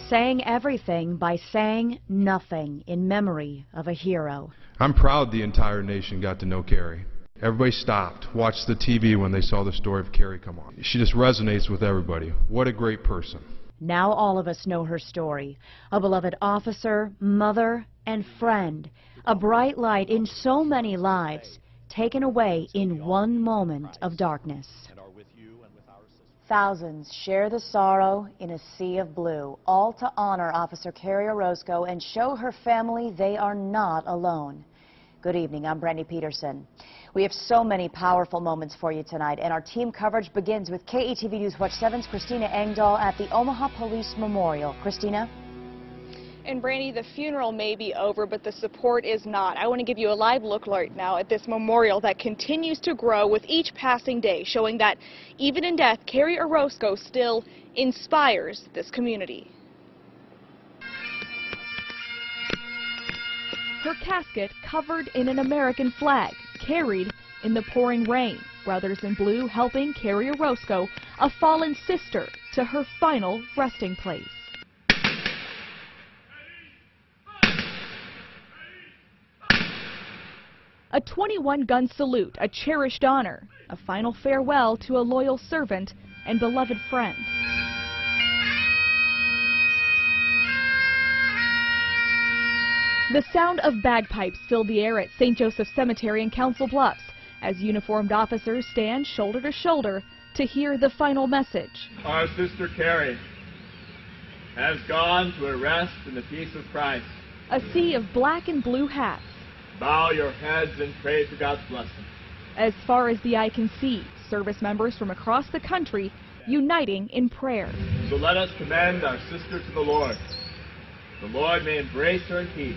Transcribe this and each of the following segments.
saying everything by saying nothing in memory of a hero. I'm proud the entire nation got to know Carrie. Everybody stopped, watched the TV when they saw the story of Carrie come on. She just resonates with everybody. What a great person. Now all of us know her story. A beloved officer, mother, and friend. A bright light in so many lives, taken away in one moment of darkness. Thousands share the sorrow in a sea of blue, all to honor Officer Carrie Orozco and show her family they are not alone. Good evening, I'm Brandy Peterson. We have so many powerful moments for you tonight, and our team coverage begins with KETV News Watch 7's Christina Engdahl at the Omaha Police Memorial. Christina? And Brandy, the funeral may be over, but the support is not. I want to give you a live look right now at this memorial that continues to grow with each passing day, showing that even in death, Carrie Orozco still inspires this community. Her casket covered in an American flag, carried in the pouring rain. Brothers in Blue helping Carrie Orozco, a fallen sister, to her final resting place. A 21-gun salute, a cherished honor, a final farewell to a loyal servant and beloved friend. The sound of bagpipes filled the air at St. Joseph Cemetery in Council Bluffs as uniformed officers stand shoulder to shoulder to hear the final message. Our sister Carrie has gone to a rest in the peace of Christ. A sea of black and blue hats. Bow your heads and pray for God's blessing. As far as the eye can see, service members from across the country uniting in prayer. So let us commend our sister to the Lord. The Lord may embrace her in peace.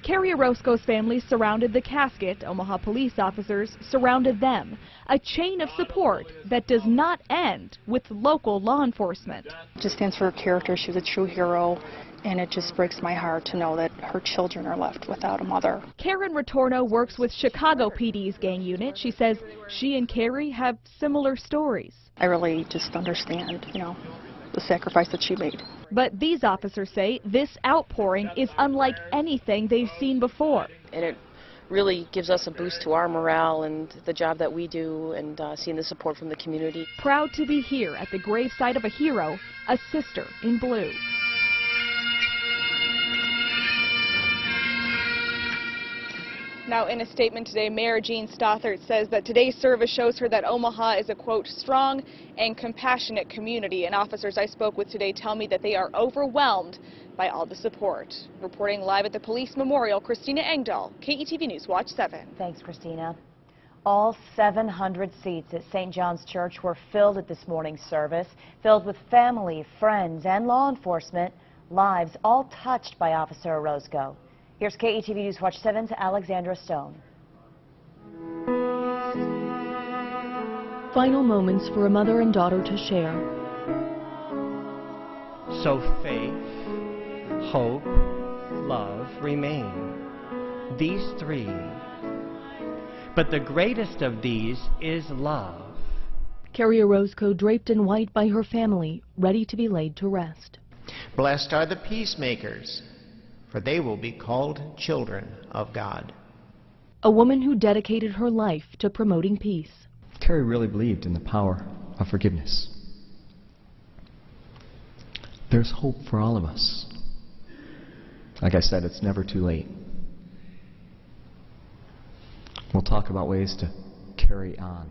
Carrie Orozco's family surrounded the casket. Omaha police officers surrounded them. A chain of support that does not end with local law enforcement. It just stands for her character. She was a true hero, and it just breaks my heart to know that her children are left without a mother. Karen Retorno works with Chicago PD's gang unit. She says she and Carrie have similar stories. I really just understand, the sacrifice that she made. But these officers say this outpouring is unlike anything they've seen before. And it really gives us a boost to our morale and the job that we do, and seeing the support from the community. Proud to be here at the gravesite of a hero, a sister in blue. Now, in a statement today, Mayor Jean Stothert says that today's service shows her that Omaha is a, quote, strong and compassionate community. And officers I spoke with today tell me that they are overwhelmed by all the support. Reporting live at the Police Memorial, Christina Engdahl, KETV News Watch 7. Thanks, Christina. All 700 seats at St. John's Church were filled at this morning's service, filled with family, friends, and law enforcement, lives all touched by Officer Orozco. Here's KETV News Watch 7's Alexandra Stone. Final moments for a mother and daughter to share. So faith, hope, love remain. These three. But the greatest of these is love. Carrie Orozco draped in white by her family, ready to be laid to rest. Blessed are the peacemakers, for they will be called children of God. A woman who dedicated her life to promoting peace. Carrie really believed in the power of forgiveness. There's hope for all of us. Like I said, it's never too late. We'll talk about ways to carry on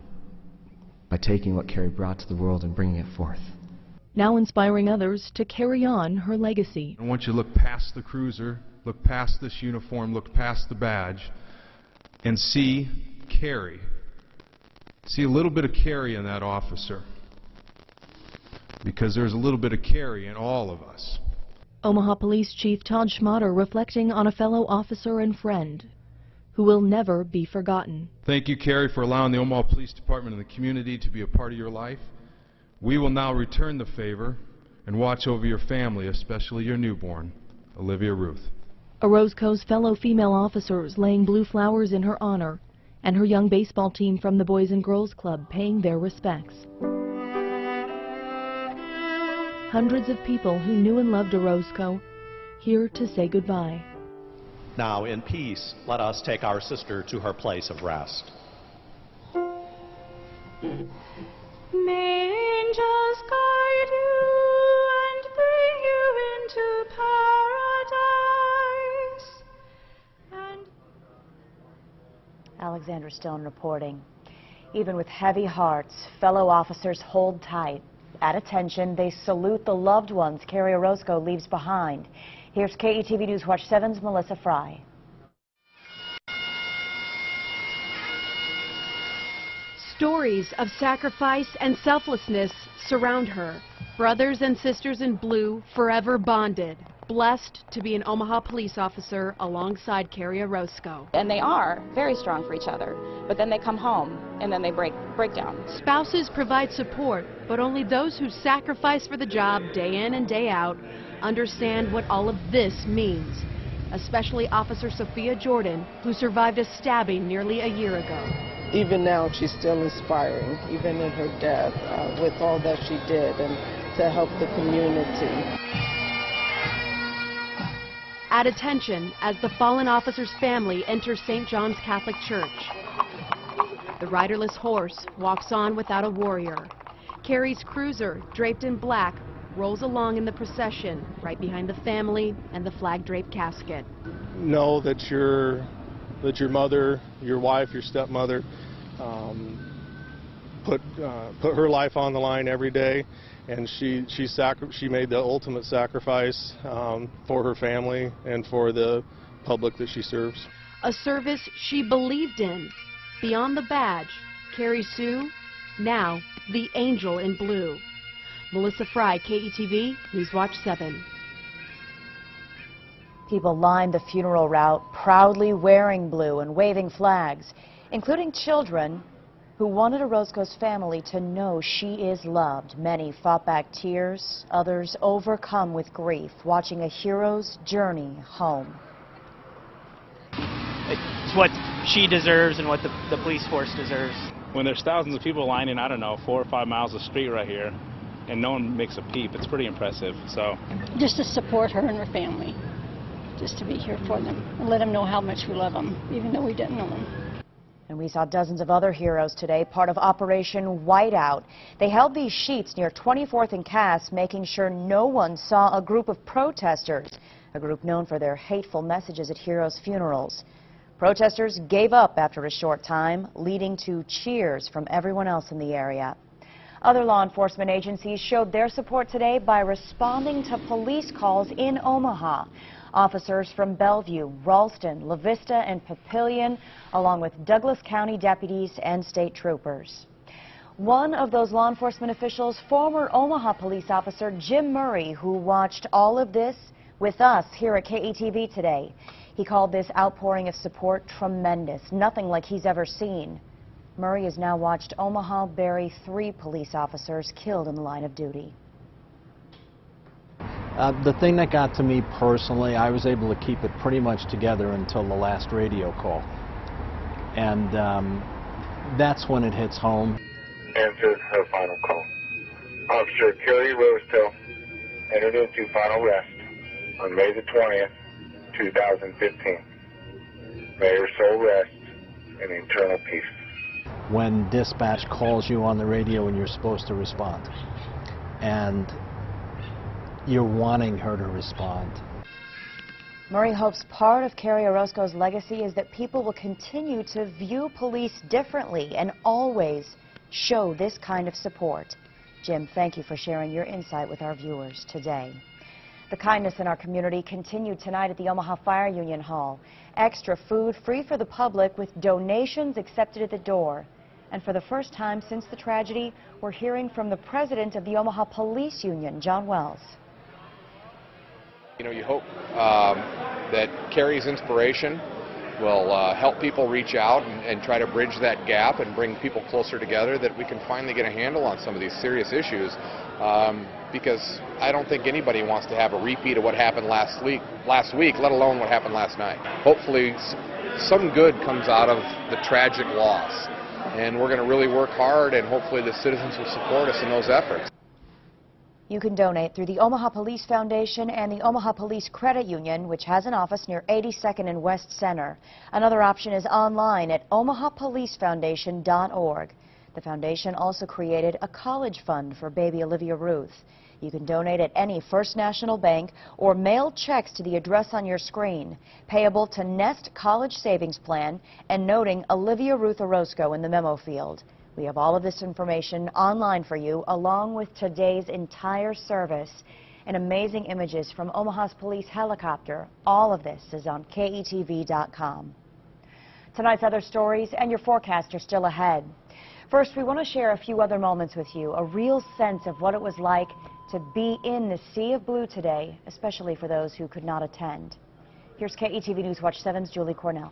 by taking what Carrie brought to the world and bringing it forth. Now inspiring others to carry on her legacy. I want you to look past the cruiser, look past this uniform, look past the badge, and see Carrie. See a little bit of Carrie in that officer. Because there's a little bit of Carrie in all of us. Omaha Police Chief Todd Schmatter reflecting on a fellow officer and friend who will never be forgotten. Thank you, Carrie, for allowing the Omaha Police Department and the community to be a part of your life. We will now return the favor and watch over your family, especially your newborn, Olivia Ruth. Orozco's fellow female officers laying blue flowers in her honor, and her young baseball team from the Boys and Girls Club paying their respects. hundreds of people who knew and loved Orozco, here to say goodbye. Now, in peace, let us take our sister to her place of rest. May angels guide you and bring you into paradise. Alexandra Stone reporting. Even with heavy hearts, fellow officers hold tight. At attention, they salute the loved ones Carrie Orozco leaves behind. Here's KETV News Watch 7's Melissa Fry. Stories of sacrifice and selflessness surround her. Brothers and sisters in blue, forever bonded. Blessed to be an Omaha police officer alongside Carrie Orozco. And they are very strong for each other, but then they come home and then they break down. Spouses provide support, but only those who sacrifice for the job day in and day out understand what all of this means. Especially Officer Sophia Jordan, who survived a stabbing nearly a year ago. Even now, she's still inspiring, even in her death, with all that she did and to help the community. At attention as the fallen officer's family enters St. John's Catholic Church. The riderless horse walks on without a warrior. Carrie's cruiser, draped in black, rolls along in the procession, right behind the family and the flag-draped casket. Know that your mother, your wife, your stepmother, put her life on the line every day, and she made the ultimate sacrifice for her family and for the public that she serves. A service she believed in. Beyond the badge, Carrie Sue, now the Angel in Blue. Melissa Fry, KETV, Newswatch 7. People lined the funeral route, proudly wearing blue and waving flags, including children who wanted Orozco's family to know she is loved. Many fought back tears, others overcome with grief, watching a hero's journey home. It's what she deserves and what the police force deserves. When there's thousands of people lining, I don't know, 4 or 5 miles of street right here, and no one makes a peep, it's pretty impressive. So just to support her and her family, just to be here for them and let them know how much we love them, even though we didn't know them. And we saw dozens of other heroes today, part of Operation Whiteout. They held these sheets near 24th and Cass, making sure no one saw a group of protesters, a group known for their hateful messages at heroes' funerals. Protesters gave up after a short time, leading to cheers from everyone else in the area. Other law enforcement agencies showed their support today by responding to police calls in Omaha. Officers from Bellevue, Ralston, La Vista, and Papillion, along with Douglas County deputies and state troopers. One of those law enforcement officials, former Omaha police officer Jim Murray, who watched all of this with us here at KETV today. He called this outpouring of support tremendous, nothing like he's ever seen. Murray has now watched Omaha bury 3 police officers killed in the line of duty. The thing that got to me personally, I was able to keep it pretty much together until the last radio call. And that's when it hits home. Answered her final call. Officer Carrie Orozco entered into final rest on May the 20th, 2015. May her soul rest in eternal peace. When dispatch calls you on the radio and you're supposed to respond, and you're wanting her to respond. Murray hopes part of Carrie Orozco's legacy is that people will continue to view police differently and always show this kind of support. Jim, thank you for sharing your insight with our viewers today. The kindness in our community continued tonight at the Omaha Fire Union Hall. Extra food free for the public with donations accepted at the door. And for the first time since the tragedy, we're hearing from the president of the Omaha Police Union, John Wells. You know, you hope that Carrie's inspiration will help people reach out and try to bridge that gap and bring people closer together, that we can finally get a handle on some of these serious issues. Because I don't think anybody wants to have a repeat of what happened last week, let alone what happened last night. Hopefully some good comes out of the tragic loss, and we're going to really work hard, and hopefully the citizens will support us in those efforts. You can donate through the Omaha Police Foundation and the Omaha Police Credit Union, which has an office near 82nd and West Center. Another option is online at omahapolicefoundation.org. The foundation also created a college fund for baby Olivia Ruth. You can donate at any First National Bank or mail checks to the address on your screen, payable to Nest College Savings Plan, and noting Olivia Ruth Orozco in the memo field. We have all of this information online for you, along with today's entire service and amazing images from Omaha's police helicopter. All of this is on KETV.com. Tonight's other stories and your forecast are still ahead. First, we want to share a few other moments with you, a real sense of what it was like to be in the sea of blue today, especially for those who could not attend. Here's KETV News Watch 7's Julie Cornell.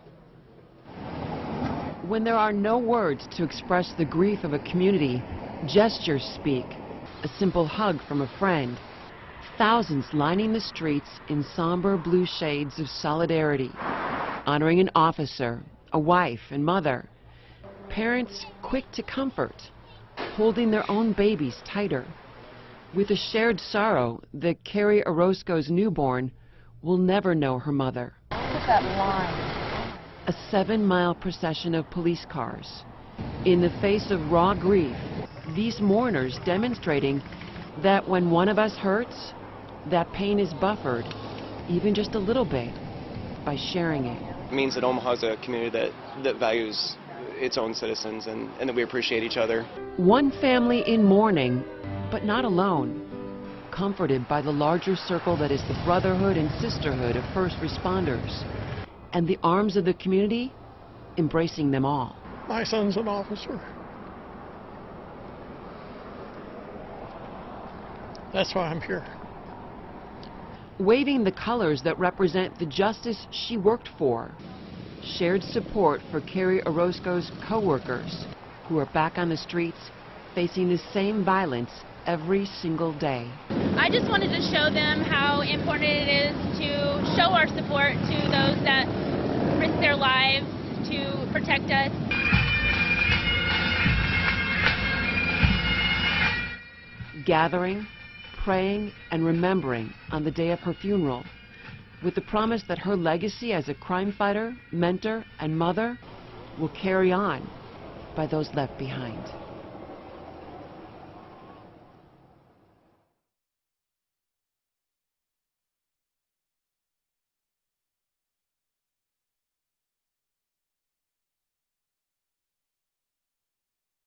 When there are no words to express the grief of a community, gestures speak. A simple hug from a friend. Thousands lining the streets in somber blue shades of solidarity, honoring an officer, a wife and mother. Parents quick to comfort, holding their own babies tighter. With a shared sorrow that Carrie Orozco's newborn will never know her mother. Look at that line. A 7-mile procession of police cars. In the face of raw grief, these mourners demonstrating that when one of us hurts, that pain is buffered, even just a little bit, by sharing it. It means that Omaha is a community that values its own citizens and that we appreciate each other. One family in mourning, but not alone, comforted by the larger circle that is the brotherhood and sisterhood of first responders, and the arms of the community embracing them all. My son's an officer. That's why I'm here. Waving the colors that represent the justice she worked for, shared support for Carrie Orozco's co-workers, who are back on the streets facing the same violence every single day. I just wanted to show them how important it is to show our support to those that risk their lives to protect us. Gathering, praying, and remembering on the day of her funeral, with the promise that her legacy as a crime fighter, mentor, and mother will carry on by those left behind.